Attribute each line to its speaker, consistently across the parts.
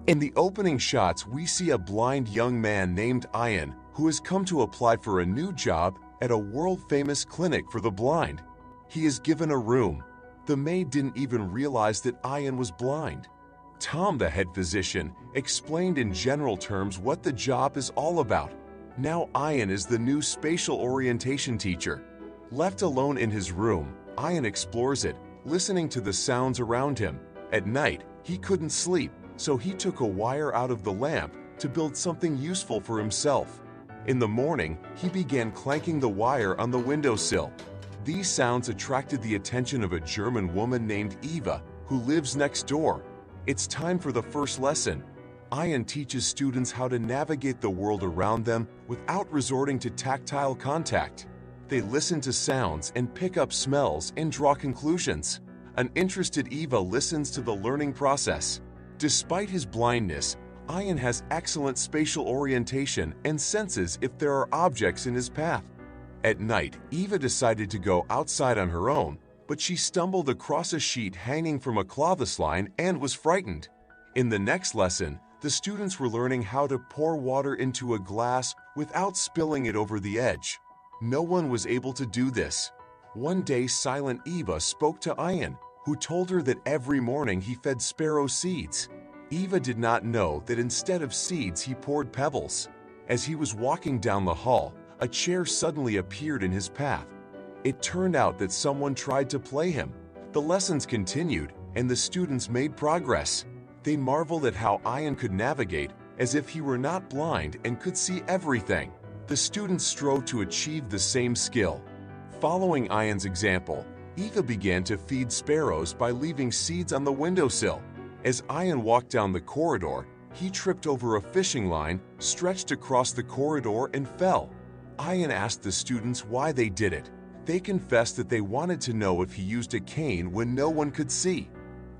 Speaker 1: In the opening shots, we see a blind young man named Ian who has come to apply for a new job at a world-famous clinic for the blind. He is given a room. The maid didn't even realize that Ian was blind. Tom, the head physician, explained in general terms what the job is all about. Now Ian is the new spatial orientation teacher. Left alone in his room, Ian explores it, listening to the sounds around him. At night, he couldn't sleep, so he took a wire out of the lamp to build something useful for himself. In the morning, he began clanking the wire on the windowsill. These sounds attracted the attention of a German woman named Eva, who lives next door. It's time for the first lesson. Ian teaches students how to navigate the world around them without resorting to tactile contact. They listen to sounds and pick up smells and draw conclusions. An interested Eva listens to the learning process. Despite his blindness, Ian has excellent spatial orientation and senses if there are objects in his path. At night, Eva decided to go outside on her own, but she stumbled across a sheet hanging from a clothesline and was frightened. In the next lesson, the students were learning how to pour water into a glass without spilling it over the edge. No one was able to do this. One day, silent Eva spoke to Ian, who told her that every morning he fed sparrow seeds. Eva did not know that instead of seeds, he poured pebbles. As he was walking down the hall, a chair suddenly appeared in his path. It turned out that someone tried to play him. The lessons continued, and the students made progress. They marveled at how Ian could navigate as if he were not blind and could see everything. The students strove to achieve the same skill. Following Ian's example, Eva began to feed sparrows by leaving seeds on the windowsill. As Ian walked down the corridor, he tripped over a fishing line, stretched across the corridor, and fell. Ian asked the students why they did it. They confessed that they wanted to know if he used a cane when no one could see.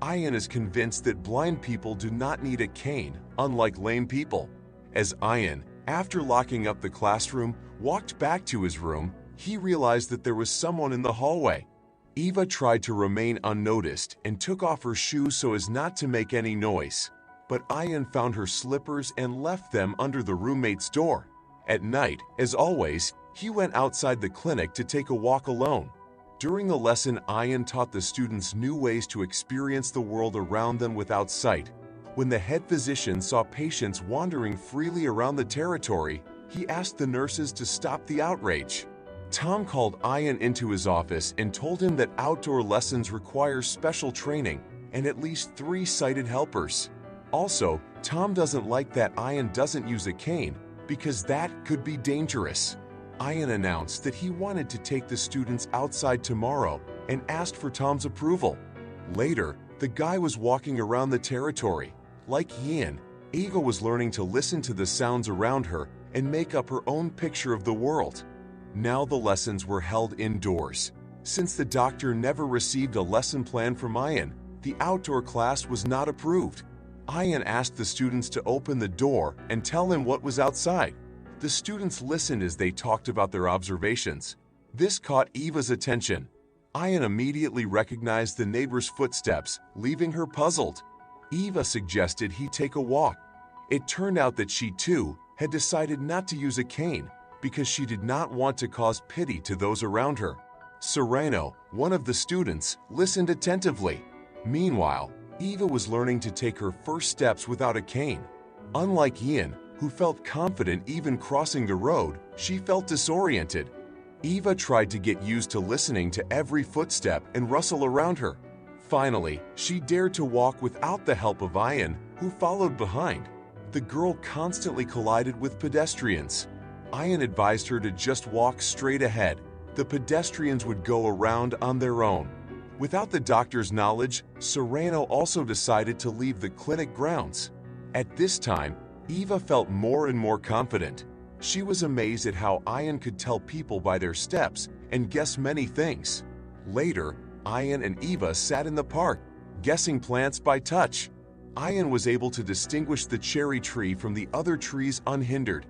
Speaker 1: Ian is convinced that blind people do not need a cane, unlike lame people. As Ian, after locking up the classroom, walked back to his room, he realized that there was someone in the hallway. Eva tried to remain unnoticed and took off her shoes so as not to make any noise. But Ian found her slippers and left them under the roommate's door. At night, as always, he went outside the clinic to take a walk alone. During the lesson, Ian taught the students new ways to experience the world around them without sight. When the head physician saw patients wandering freely around the territory, he asked the nurses to stop the outrage. Tom called Ian into his office and told him that outdoor lessons require special training and at least 3 sighted helpers. Also, Tom doesn't like that Ian doesn't use a cane because that could be dangerous. Ian announced that he wanted to take the students outside tomorrow and asked for Tom's approval. Later, the guy was walking around the territory. Like Ian, Eva was learning to listen to the sounds around her and make up her own picture of the world. Now the lessons were held indoors. Since the doctor never received a lesson plan from Ian, the outdoor class was not approved. Ian asked the students to open the door and tell him what was outside. The students listened as they talked about their observations. This caught Eva's attention. Ian immediately recognized the neighbor's footsteps, leaving her puzzled. Eva suggested he take a walk. It turned out that she too had decided not to use a cane because she did not want to cause pity to those around her. Sereno, one of the students, listened attentively. Meanwhile, Eva was learning to take her first steps without a cane. Unlike Ian, who felt confident even crossing the road, she felt disoriented. Eva tried to get used to listening to every footstep and rustle around her. Finally, she dared to walk without the help of Ian, who followed behind. The girl constantly collided with pedestrians. Ian advised her to just walk straight ahead. The pedestrians would go around on their own. Without the doctor's knowledge, Sereno also decided to leave the clinic grounds. At this time, Eva felt more and more confident. She was amazed at how Ian could tell people by their steps and guess many things. Later, Ian and Eva sat in the park, guessing plants by touch. Ian was able to distinguish the cherry tree from the other trees unhindered.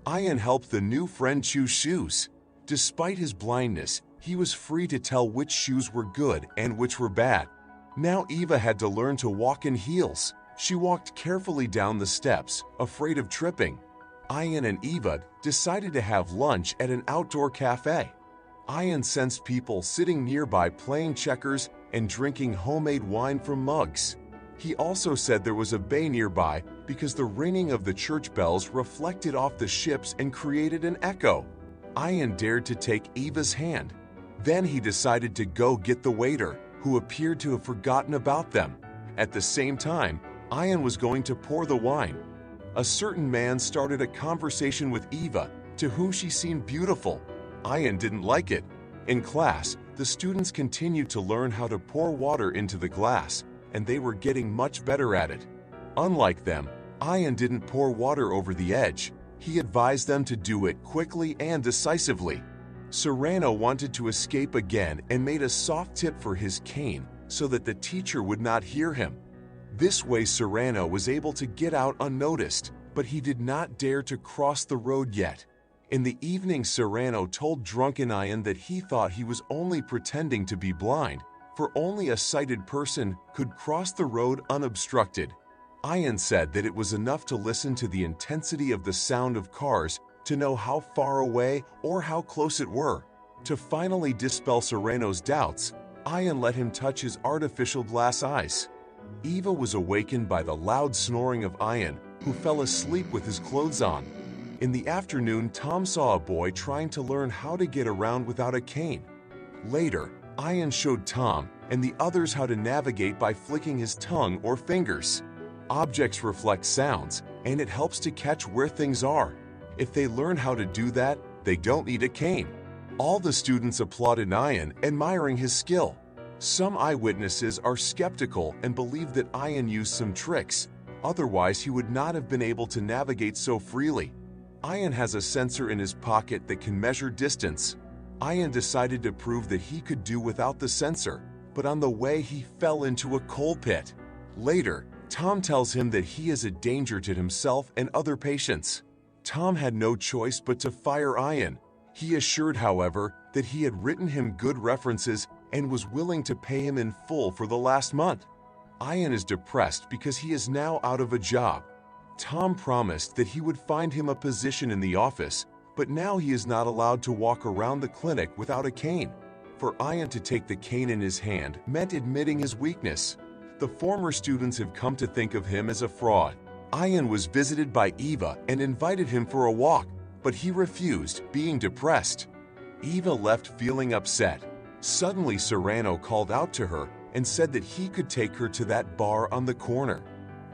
Speaker 1: Ian helped the new friend choose shoes. Despite his blindness, he was free to tell which shoes were good and which were bad. Now Eva had to learn to walk in heels. She walked carefully down the steps, afraid of tripping. Ian and Eva decided to have lunch at an outdoor cafe. Ian sensed people sitting nearby playing checkers and drinking homemade wine from mugs. He also said there was a bay nearby because the ringing of the church bells reflected off the ships and created an echo. Ian dared to take Eva's hand. Then he decided to go get the waiter, who appeared to have forgotten about them. At the same time, Ian was going to pour the wine. A certain man started a conversation with Eva, to whom she seemed beautiful. Ian didn't like it. In class, the students continued to learn how to pour water into the glass, and they were getting much better at it. Unlike them, Ian didn't pour water over the edge. He advised them to do it quickly and decisively. Serrano wanted to escape again and made a soft tip for his cane so that the teacher would not hear him. This way Serrano was able to get out unnoticed, but he did not dare to cross the road yet. In the evening, Serrano told drunken Ian that he thought he was only pretending to be blind, for only a sighted person could cross the road unobstructed. Ian said that it was enough to listen to the intensity of the sound of cars to know how far away or how close it were. To finally dispel Serrano's doubts, Ian let him touch his artificial glass eyes. Eva was awakened by the loud snoring of Ian, who fell asleep with his clothes on. In the afternoon, Tom saw a boy trying to learn how to get around without a cane. Later, Ian showed Tom and the others how to navigate by flicking his tongue or fingers. Objects reflect sounds, and it helps to catch where things are. If they learn how to do that, they don't need a cane. All the students applauded Ian, admiring his skill. Some eyewitnesses are skeptical and believe that Ian used some tricks. Otherwise, he would not have been able to navigate so freely. Ian has a sensor in his pocket that can measure distance. Ian decided to prove that he could do without the sensor, but on the way he fell into a coal pit. Later, Tom tells him that he is a danger to himself and other patients. Tom had no choice but to fire Ian. He assured, however, that he had written him good references and was willing to pay him in full for the last month. Ian is depressed because he is now out of a job. Tom promised that he would find him a position in the office, but now he is not allowed to walk around the clinic without a cane. For Ian to take the cane in his hand meant admitting his weakness. The former students have come to think of him as a fraud. Ian was visited by Eva and invited him for a walk, but he refused, being depressed. Eva left feeling upset. Suddenly, Serrano called out to her and said that he could take her to that bar on the corner.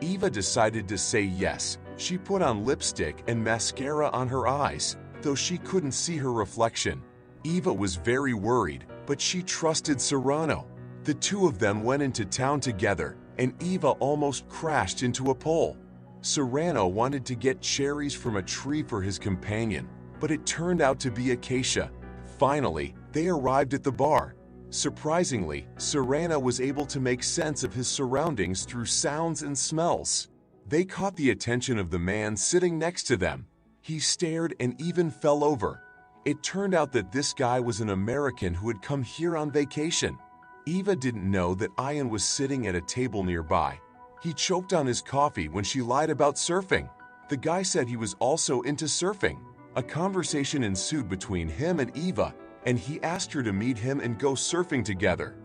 Speaker 1: Eva decided to say yes. She put on lipstick and mascara on her eyes, though she couldn't see her reflection. Eva was very worried, but she trusted Serrano. The two of them went into town together, and Eva almost crashed into a pole. Serrano wanted to get cherries from a tree for his companion, but it turned out to be acacia. Finally, they arrived at the bar. Surprisingly, Serrano was able to make sense of his surroundings through sounds and smells. They caught the attention of the man sitting next to them. He stared and even fell over. It turned out that this guy was an American who had come here on vacation. Eva didn't know that Ian was sitting at a table nearby. He choked on his coffee when she lied about surfing. The guy said he was also into surfing. A conversation ensued between him and Eva, and he asked her to meet him and go surfing together.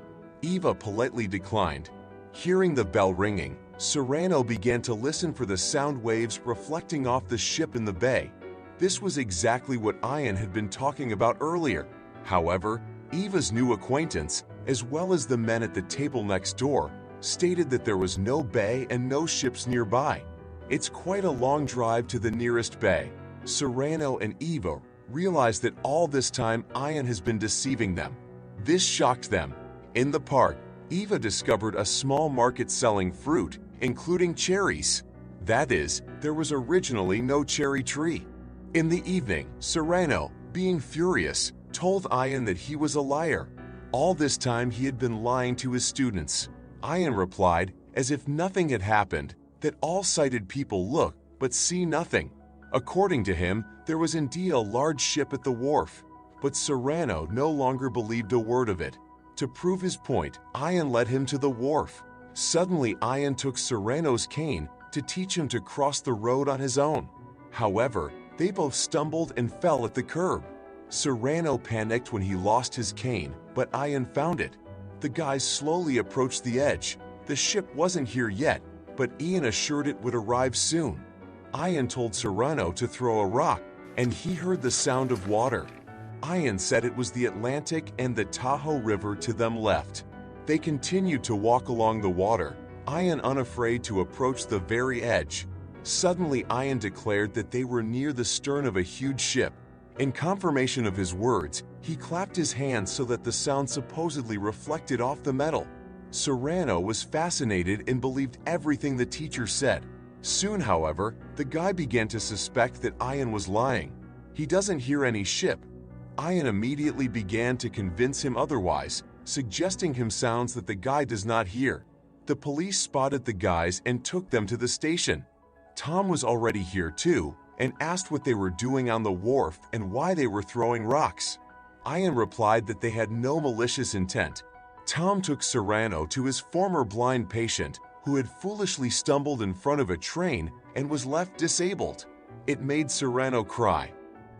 Speaker 1: Eva politely declined. Hearing the bell ringing, Serrano began to listen for the sound waves reflecting off the ship in the bay. This was exactly what Ian had been talking about earlier. However, Eva's new acquaintance, as well as the men at the table next door, stated that there was no bay and no ships nearby. It's quite a long drive to the nearest bay. Serrano and Eva realized that all this time Ian has been deceiving them. This shocked them. In the park, Eva discovered a small market selling fruit, including cherries. That is, there was originally no cherry tree. In the evening, Serrano, being furious, told Ian that he was a liar. All this time he had been lying to his students. Ian replied, as if nothing had happened, that all sighted people look but see nothing. According to him, there was indeed a large ship at the wharf, but Serrano no longer believed a word of it. To prove his point, Ian led him to the wharf. Suddenly, Ian took Serrano's cane to teach him to cross the road on his own. However, they both stumbled and fell at the curb. Serrano panicked when he lost his cane, but Ian found it. The guys slowly approached the edge. The ship wasn't here yet, but Ian assured it would arrive soon. Ian told Serrano to throw a rock, and he heard the sound of water. Ian said it was the Atlantic and the Tahoe River to them left. They continued to walk along the water, Ian unafraid to approach the very edge. Suddenly, Ian declared that they were near the stern of a huge ship. In confirmation of his words, he clapped his hands so that the sound supposedly reflected off the metal. Serrano was fascinated and believed everything the teacher said. Soon, however, the guy began to suspect that Ian was lying. He doesn't hear any ship. Ian immediately began to convince him otherwise, suggesting him sounds that the guy does not hear. The police spotted the guys and took them to the station. Tom was already here too and asked what they were doing on the wharf and why they were throwing rocks. Ian replied that they had no malicious intent. Tom took Serrano to his former blind patient who had foolishly stumbled in front of a train and was left disabled. It made Serrano cry.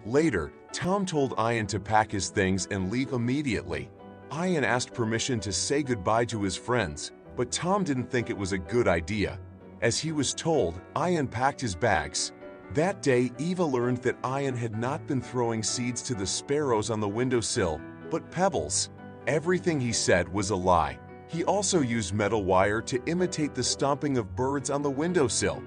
Speaker 1: Later, Tom told Ian to pack his things and leave immediately. Ian asked permission to say goodbye to his friends, but Tom didn't think it was a good idea. As he was told, Ian packed his bags. That day, Eva learned that Ian had not been throwing seeds to the sparrows on the windowsill, but pebbles. Everything he said was a lie. He also used metal wire to imitate the stomping of birds on the windowsill.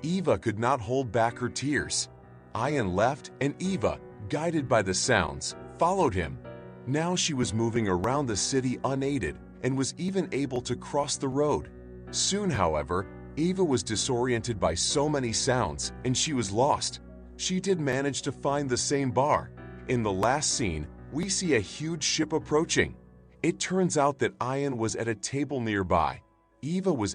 Speaker 1: Eva could not hold back her tears. Ian left, and Eva, guided by the sounds, followed him. Now she was moving around the city unaided and was even able to cross the road. Soon, however, Eva was disoriented by so many sounds and she was lost. She did manage to find the same bar. In the last scene, we see a huge ship approaching. It turns out that Ian was at a table nearby. Eva was